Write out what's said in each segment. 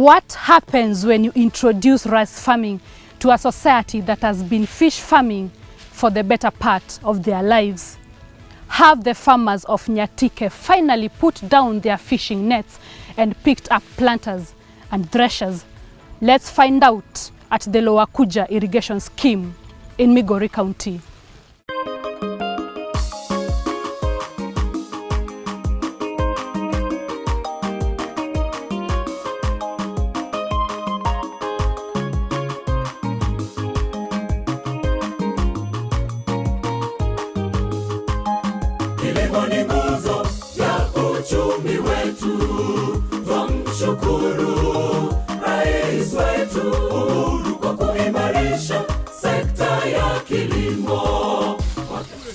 What happens when you introduce rice farming to a society that has been fish farming for the better part of their lives? Have the farmers of Nyatike finally put down their fishing nets and picked up planters and threshers? Let's find out at the Kuja Irrigation Scheme in Migori County. Kilimo ni nguzo ya uchumi wetu, twamshukuru Rais wetu Uhuru kwa kuimarisha sekta ya kilimo.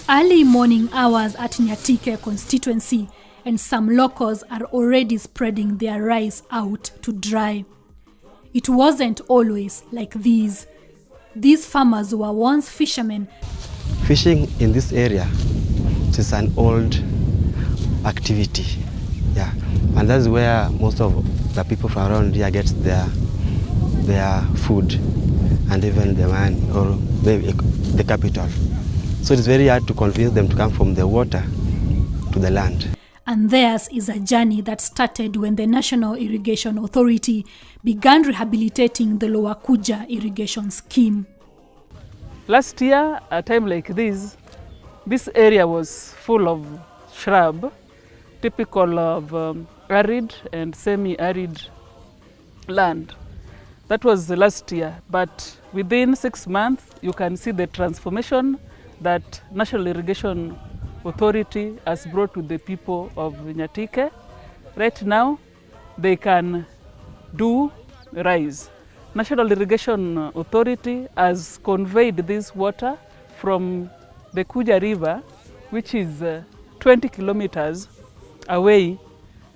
Early morning hours at Nyatike constituency, and some locals are already spreading their rice out to dry. It wasn't always like these. These farmers were once fishermen. Fishing in this area is an old activity, yeah, and that's where most of the people from around here get their food and even the money or the capital. So it's very hard to convince them to come from the water to the land. And theirs is a journey that started when the National Irrigation Authority began rehabilitating the Kuja Irrigation Scheme. Last year, at a time like this area was full of shrub, typical of arid and semi-arid land. That was the last year, but within 6 months, you can see the transformation that National Irrigation Authority has brought to the people of Nyatike. Right now, they can do rice. National Irrigation Authority has conveyed this water from the Kuja River, which is 20 kilometers away,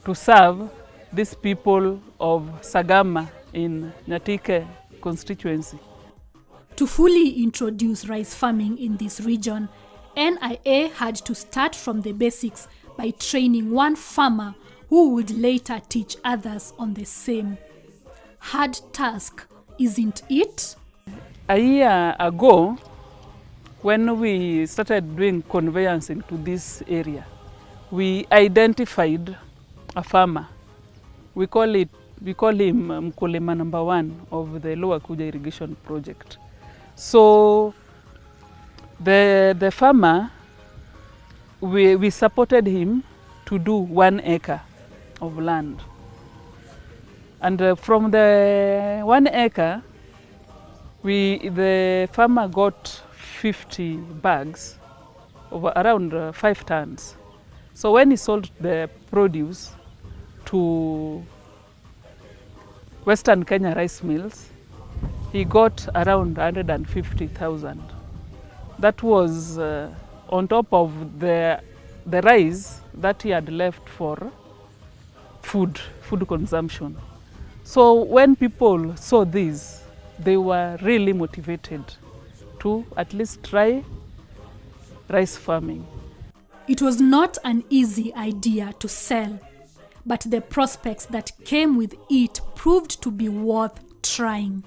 to serve these people of Sagama in Nyatike constituency. To fully introduce rice farming in this region, NIA had to start from the basics by training one farmer who would later teach others on the same. Hard task, isn't it? A year ago, when we started doing conveyancing to this area, we identified a farmer. We call him Mkulima number 1 of the Lower Kuja Irrigation Project. So the farmer, we supported him to do 1 acre of land. And from the 1 acre, the farmer got 50 bags of around 5 tons. So when he sold the produce to Western Kenya rice mills, he got around 150,000. That was on top of the rice that he had left for food consumption. So when people saw this, they were really motivated to at least try rice farming. It was not an easy idea to sell, but the prospects that came with it proved to be worth trying.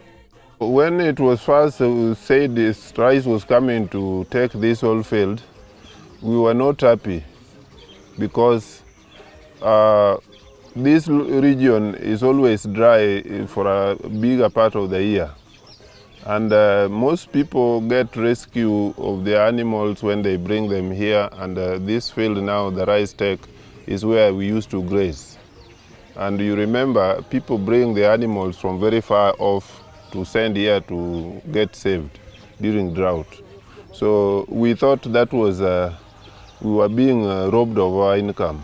When it was first said this rice was coming to take this whole field, we were not happy because this region is always dry for a bigger part of the year. And most people get rescue of their animals when they bring them here, and this field now, the rice take, is where we used to graze. And you remember, people bring the animals from very far off to send here to get saved during drought. So we thought that was, we were being robbed of our income,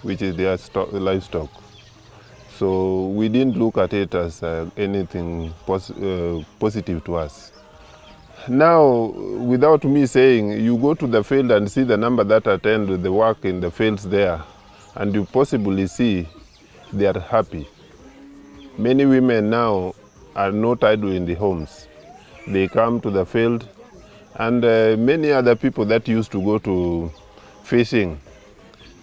which is their livestock. So we didn't look at it as anything positive to us. Now, without me saying, you go to the field and see the number that attend the work in the fields there, and you possibly see they are happy. Many women now are not idle in the homes. They come to the field, and many other people that used to go to fishing,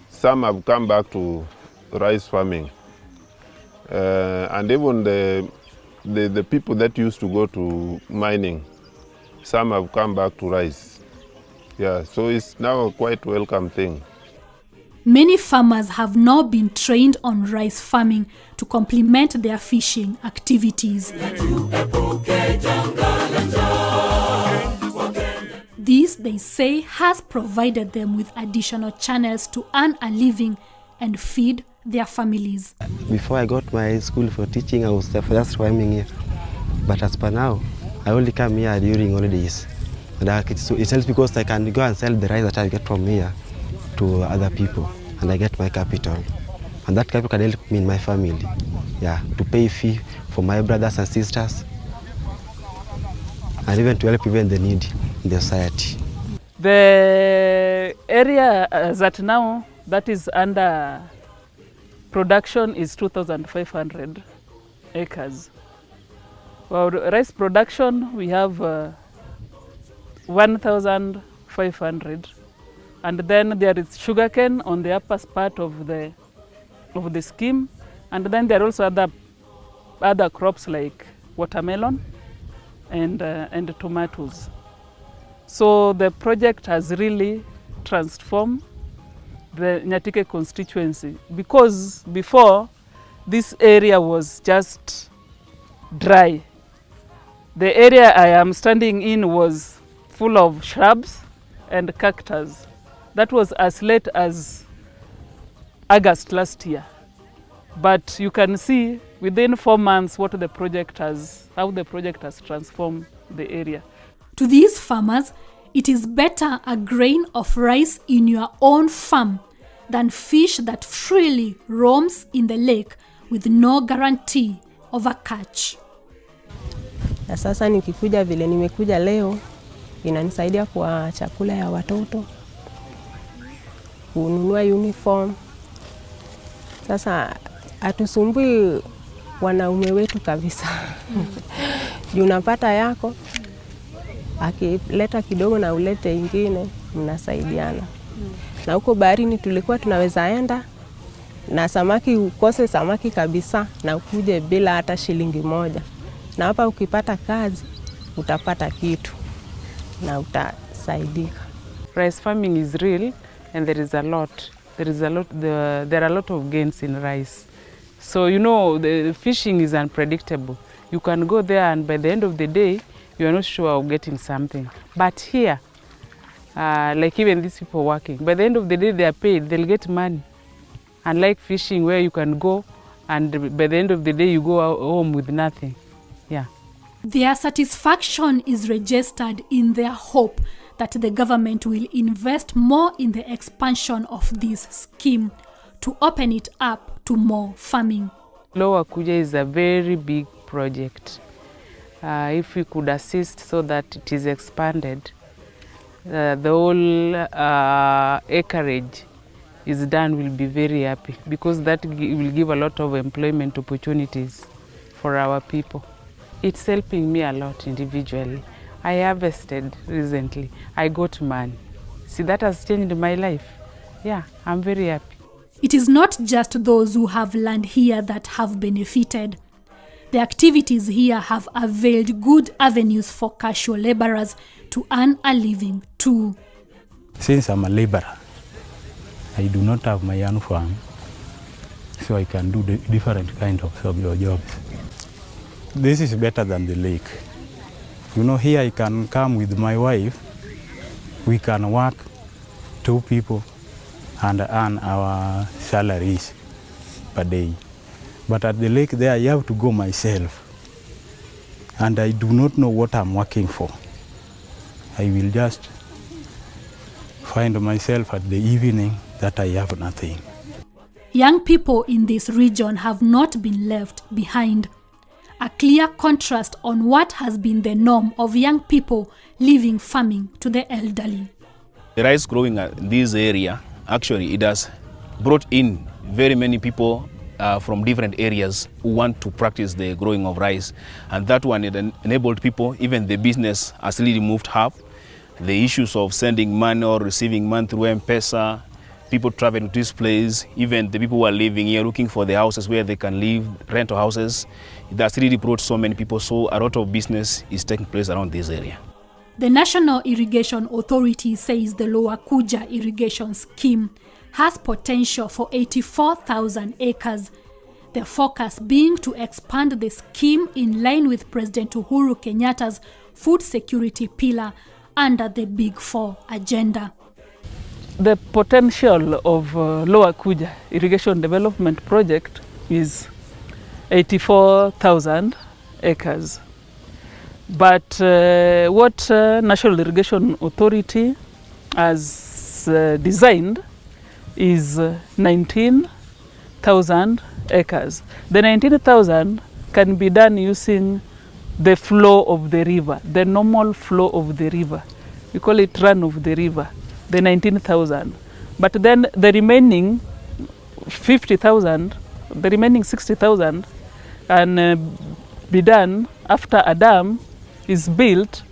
some have come back to rice farming. And even the people that used to go to mining, some have come back to rice. Yeah, so it's now a quite welcome thing. Many farmers have now been trained on rice farming to complement their fishing activities. This, they say, has provided them with additional channels to earn a living and feed their families. Before I got my school for teaching, I was just swimming here. But as per now, I only come here during holidays. And it helps because I can go and sell the rice that I get from here to other people, and I get my capital. And that capital can help me in my family, yeah, to pay fee for my brothers and sisters, and even to help even the needy in the society. The area that now that is under production is 2,500 acres. For rice production, we have 1,500, and then there is sugarcane on the upper part of the scheme, and then there are also other crops like watermelon and tomatoes. So the project has really transformed the Nyatike constituency, because before this area was just dry. The area I am standing in was full of shrubs and cactus. That was as late as August last year. But you can see within 4 months how the project has transformed the area. To these farmers, it is better a grain of rice in your own farm than fish that freely roams in the lake with no guarantee of a catch. Na sasa nikikuja vile nimekuja leo, inanisaidia kwa chakula ya watoto, kununua uniform. Sasa hatusumbui wanaume wetu kabisa. Unapata yako, akileta kidogo na ulete ingine, mnasaidiana. Na huko baharini tulikuwa tunaweza enda na samaki, ukose samaki kabisa na ukuje bila hata shilingi moja. Na hapa ukipata kazi, utapata kitu na utasaidika. Rice farming is real, and there are a lot of gains in rice. So you know, the fishing is unpredictable. You can go there and by the end of the day, you are not sure of getting something. But here, like even these people working, by the end of the day they are paid, they'll get money. Unlike fishing where you can go and by the end of the day you go home with nothing. Yeah. Their satisfaction is registered in their hope that the government will invest more in the expansion of this scheme to open it up to more farming. Lower Kuja is a very big project. If we could assist so that it is expanded, the whole acreage is done, will be very happy, because that will give a lot of employment opportunities for our people. It's helping me a lot individually. I harvested recently. I got money. See, that has changed my life. Yeah, I'm very happy. It is not just those who have land here that have benefited. The activities here have availed good avenues for casual laborers to earn a living too. Since I'm a laborer, I do not have my own farm, so I can do the different kind of jobs. This is better than the lake. You know, here I can come with my wife, we can work 2 people and earn our salaries per day. But at the lake there, I have to go myself, and I do not know what I'm working for. I will just find myself at the evening that I have nothing. Young people in this region have not been left behind. A clear contrast on what has been the norm of young people leaving farming to the elderly. The rice growing in this area, actually it has brought in very many people from different areas who want to practice the growing of rice, and that one it enabled people, even the business has really moved up. The issues of sending money or receiving money through M-Pesa, people traveling to this place, even the people who are living here looking for the houses where they can live, rental houses. That's really brought so many people, so a lot of business is taking place around this area. The National Irrigation Authority says the Lower Kuja Irrigation Scheme has potential for 84,000 acres. The focus being to expand the scheme in line with President Uhuru Kenyatta's food security pillar under the Big Four agenda. The potential of Lower Kuja Irrigation Development Project is 84,000 acres. But what National Irrigation Authority has designed is 19,000 acres. The 19,000 can be done using the flow of the river, the normal flow of the river. We call it run of the river, the 19,000. But then the remaining 50,000, the remaining 60,000 can be done after a dam is built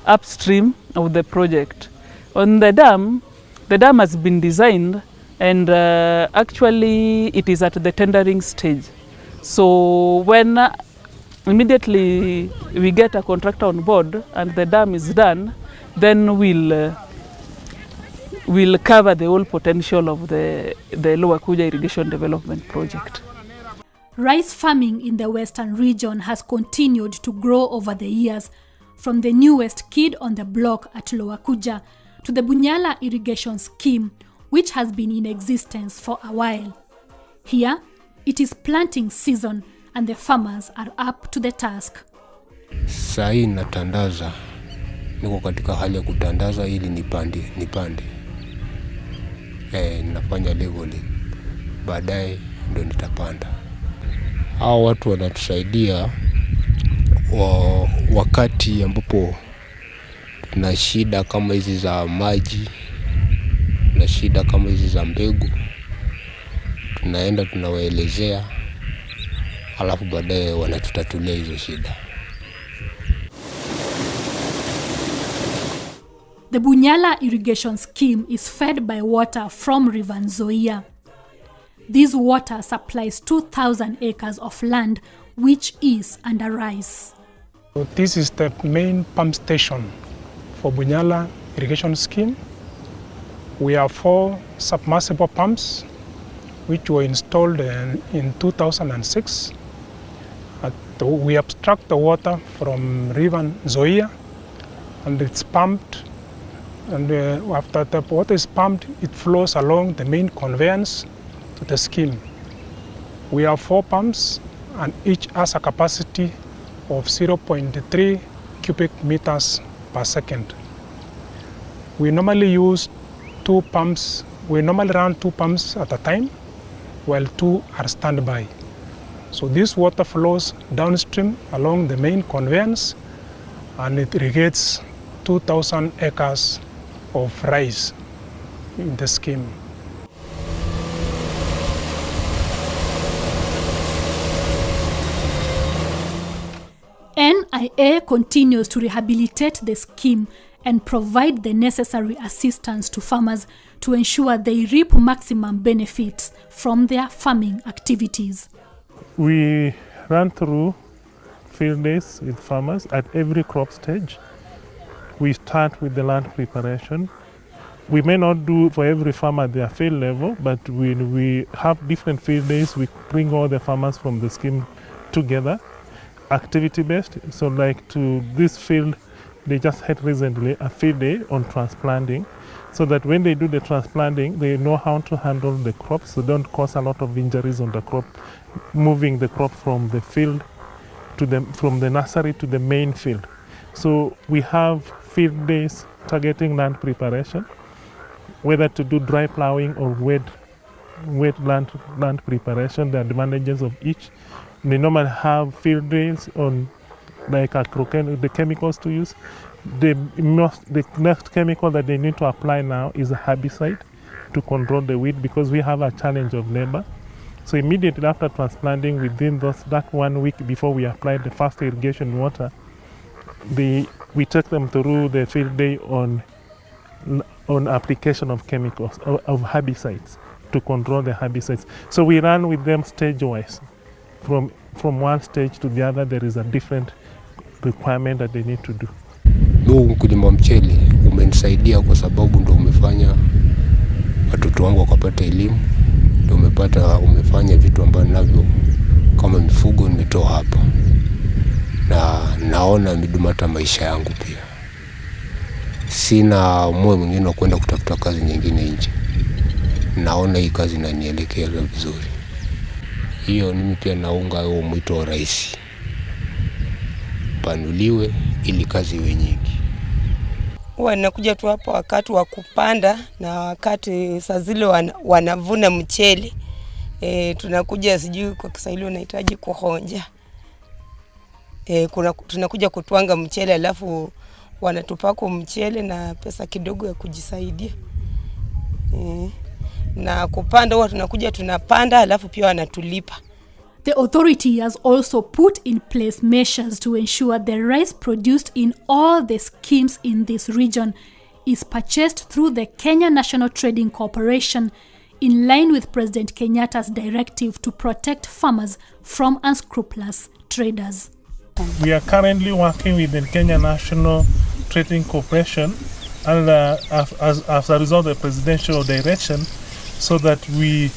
upstream of the project. On the dam has been designed, and actually it is at the tendering stage. So when immediately we get a contractor on board and the dam is done, then we'll cover the whole potential of the Lower Kuja Irrigation Development Project. Rice farming in the western region has continued to grow over the years, from the newest kid on the block at Lower Kuja to the Bunyala Irrigation Scheme, which has been in existence for a while. Here, it is planting season and the farmers are up to the task. Sahi natandaza, niko katika hali ya kutandaza ili nipande. Nafanya leveling, baadaye ndo nitapanda. Hao watu wanatusaidia wakati ambapo tuna shida kama hizi za maji, na shida kama hizi za mbegu, tunaenda tunawaelezea, alafu baadaye wanatutatulia hizo shida. The Bunyala Irrigation Scheme is fed by water from River Nzoia. This water supplies 2,000 acres of land, which is under rice. So this is the main pump station for Bunyala Irrigation Scheme. We have 4 submersible pumps which were installed in 2006. We abstract the water from River Nzoia and it's pumped, and after the water is pumped, it flows along the main conveyance to the scheme. We have 4 pumps and each has a capacity of 0.3 cubic meters per second. We normally use 2 pumps. We normally run 2 pumps at a time, while 2 are standby. So this water flows downstream along the main conveyance and it irrigates 2,000 acres of rice in the scheme. NIA continues to rehabilitate the scheme and provide the necessary assistance to farmers to ensure they reap maximum benefits from their farming activities. We run through field days with farmers at every crop stage. We start with the land preparation. We may not do for every farmer at their field level, but when we have different field days, we bring all the farmers from the scheme together, activity-based. So like to this field, they just had recently a field day on transplanting, so that when they do the transplanting, they know how to handle the crops, so don't cause a lot of injuries on the crop, moving the crop from the field to from the nursery to the main field. So we have field days targeting land preparation, whether to do dry plowing or wet land preparation, the advantages of each. They normally have field days on like the chemicals to use. The next chemical that they need to apply now is a herbicide to control the weed, because we have a challenge of labor. So immediately after transplanting, within that 1 week before we apply the first irrigation water, we take them through the field day on on application of chemicals, of herbicides, to control the herbicides. So we run with them stage-wise. From one stage to the other, there is a different requirement that they need to do. Huu mkulima wa mchele umenisaidia kwa sababu ndo umefanya watoto wangu wakapata elimu, ndo umefanya vitu ambavyo navyo kama mifugo nimetoa hapa, na naona midumata maisha yangu pia. Sina moyo mwingine wa kwenda kutafuta kazi nyingine nje. Naona hii kazi inanielekea vizuri. Hiyo mimi pia naunga huo mwito wa rais, panuliwe ili kazi iwe nyingi. Wanakuja tu hapo wakati wa kupanda na wakati saa zile wanavuna mchele. Tunakuja, sijui kwa Kiswahili unahitaji kuhonja. Tunakuja kutwanga mchele, alafu wanatupako mchele na pesa kidogo ya kujisaidia. Na kupanda huwa tunakuja tunapanda, alafu pia wanatulipa. The authority has also put in place measures to ensure the rice produced in all the schemes in this region is purchased through the Kenya National Trading Corporation in line with President Kenyatta's directive to protect farmers from unscrupulous traders. We are currently working with the Kenya National Trading Corporation and as a result of the presidential direction, so that we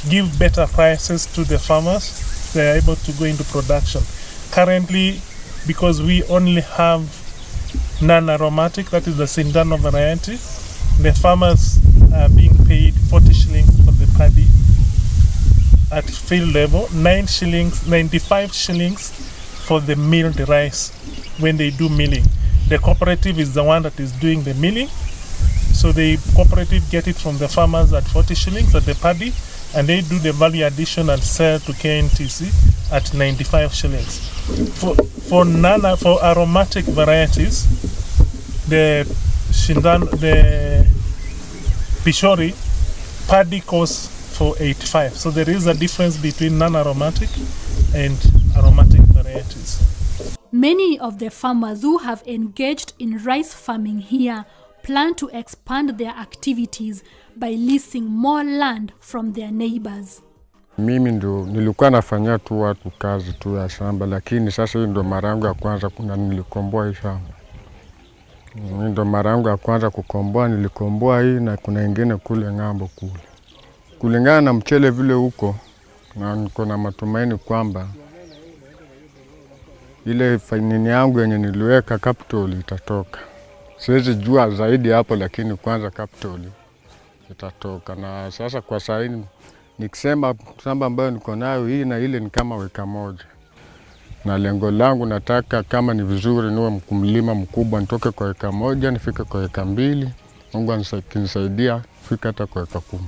give better prices to the farmers, they are able to go into production. Currently, because we only have non-aromatic, that is the Sindano variety, the farmers are being paid 40 shillings for the paddy at field level, 95 shillings for the milled rice when they do milling. The cooperative is the one that is doing the milling, so the cooperative get it from the farmers at 40 shillings at the paddy, and they do the value addition and sell to KNTC at 95 shillings. For aromatic varieties, the Pishori paddy costs for 85. So there is a difference between non-aromatic and aromatic varieties. Many of the farmers who have engaged in rice farming here plan to expand their activities by leasing more land from their neighbors. Mimi ndo nilikuwa nafanyia tu watu kazi tu ya shamba, lakini sasa hii ndo mara yangu ya kwanza nilikomboa hii shamba. Hii ndo mara yangu ya kwanza kukomboa, nilikomboa hii na kuna ingine kule ng'ambo kule. Kulingana na mchele vile huko, na niko na matumaini kwamba ile fainini yangu yenye niliweka capital itatoka. Siwezi jua zaidi hapo, lakini kwanza capital itatoka. Na sasa kwa sasa nikisema shamba ambayo niko nayo hii na ile ni kama weka moja. Na lengo langu nataka kama ni vizuri niwe mkulima mkubwa, nitoke kwa weka moja nifike kwa weka 2. Mungu anisaidia fika hata kwa weka 10.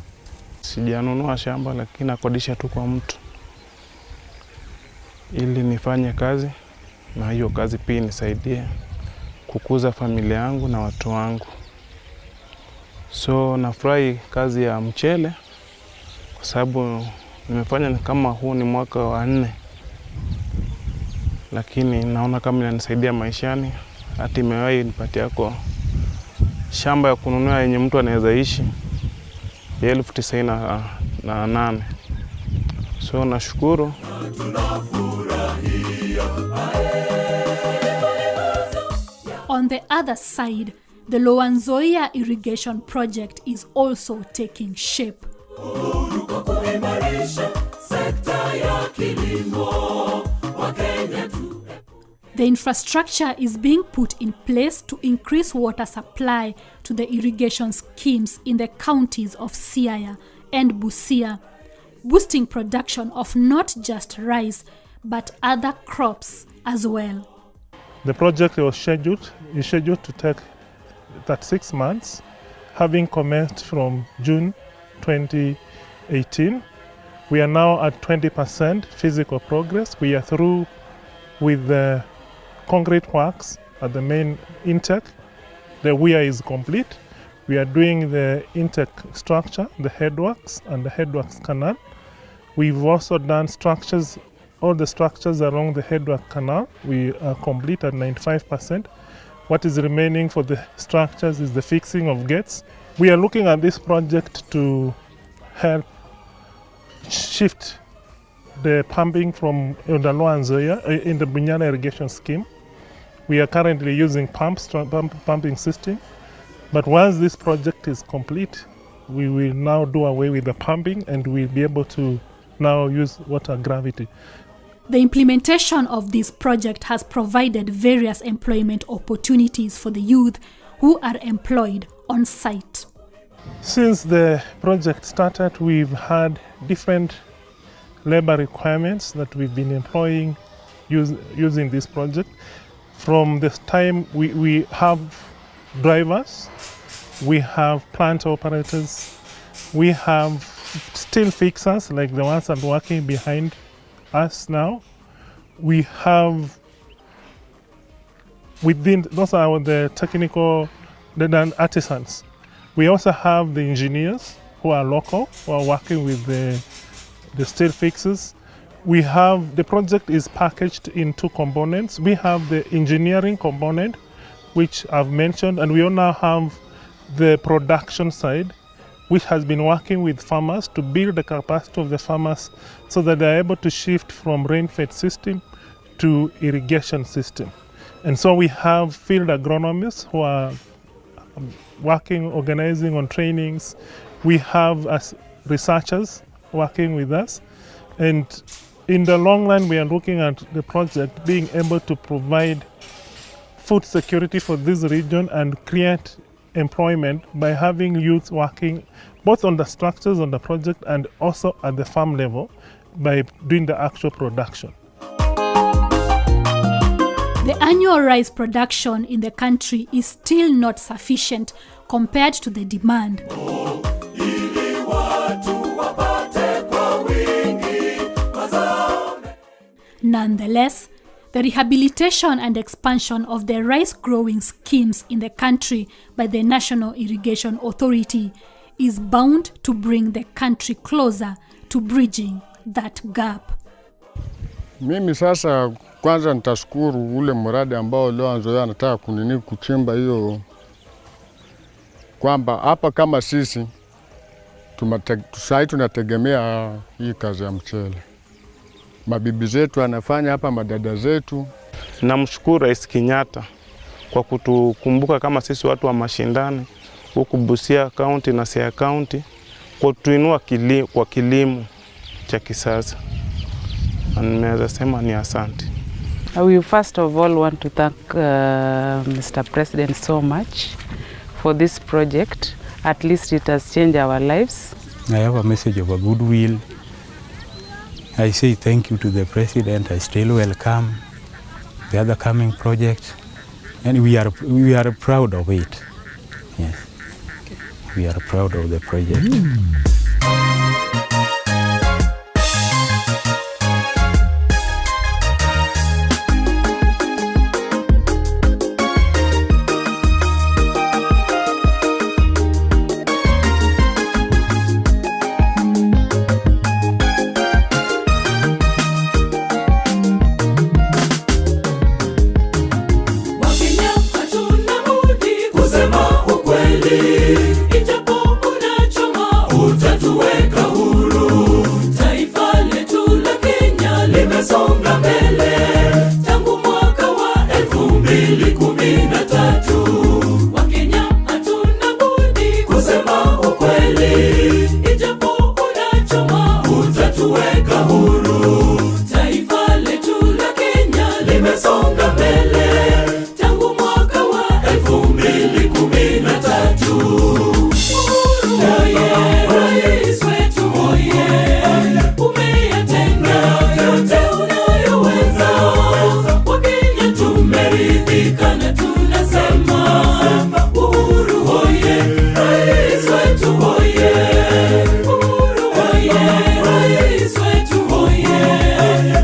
Sijanunua shamba, lakini nakodisha tu kwa mtu ili nifanye kazi, na hiyo kazi pia nisaidie kukuza familia yangu na watu wangu. So nafurahi kazi ya mchele kwa sababu nimefanya kama huu ni mwaka wa 4, lakini naona kama inanisaidia maishani. Hata imewahi nipatia kwa shamba ya kununua yenye mtu anaweza ishi ya 98,000. So nashukuru. On the other side, the Nzoia Irrigation Project is also taking shape. Uhuru kwa kuimarisha sekta ya kilimo wa Kenya tu. The infrastructure is being put in place to increase water supply to the irrigation schemes in the counties of Siaya and Busia, boosting production of not just rice but other crops as well. The project is scheduled to take 36 months, having commenced from June 2018. We are now at 20% physical progress. We are through with the concrete works at the main intake. The weir is complete. We are doing the intake structure, the headworks and the headworks canal. We've also done structures, all the structures along the headwork canal. We are complete at 95%. What is remaining for the structures is the fixing of gates We are looking at this project to help shift the pumping from Nzoia and Nzoia in the Bunyala Irrigation Scheme. We are currently using pumping system, but once this project is complete, we will now do away with the pumping and we'll be able to now use water gravity. The implementation of this project has provided various employment opportunities for the youth who are employed on site. Since the project started, we've had different labor requirements that we've been employing using this project. From this time, we have drivers, we have plant operators, we have steel fixers like the ones that are working behind us now. We have within, those are the technical, the artisans. We also have the engineers who are local, who are working with the steel fixers. We have, the project is packaged in two components. We have the engineering component, which I've mentioned, and we now have the production side, which has been working with farmers to build the capacity of the farmers so that they're able to shift from rain-fed system to irrigation system. And so we have field agronomists who are working, organizing on trainings. We have researchers working with us. And in the long run, we are looking at the project being able to provide food security for this region and create employment by having youth working both on the structures on the project and also at the farm level by doing the actual production. The annual rice production in the country is still not sufficient compared to the demand. Nonetheless, the rehabilitation and expansion of the rice growing schemes in the country by the National Irrigation Authority is bound to bring the country closer to bridging that gap. Mimi sasa kwanza nitashukuru ule mradi ambao leo Nzoia anataka kuchimba hiyo, kwamba hapa kama sisi tunategemea hii kazi ya mchele. Mabibi zetu anafanya hapa, madada zetu. Namshukuru Rais Kenyatta kwa kutukumbuka kama sisi watu wa mashindani huku Busia County na Siaya County, kwa kutuinua kwa kilimo cha kisasa. Nimeweza sema ni asante. We first of all want to thank Mr. President so much for this project. At least it has changed our lives. I have a message of a goodwill. I say thank you to the President. I still welcome the other coming project, and we are proud of it. Yes, we are proud of the project. Songa mbele tangu mwaka wa 2013. Wakenya hatuna budi kusema ukweli, ijapo unachoma utatuweka huru. Taifa letu la Kenya limesonga mbele tangu mwaka wa 2013. Uhuru oye, rais wetu oye, umeyatenga yote unayoweza. Wakenya tumeridhika na tunasema Uhuru oye, rais wetu oye. Uhuru oye, rais wetu oye,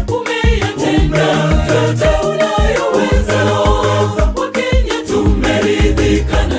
umeyatenga yote unayoweza. Wakenya tumeridhika na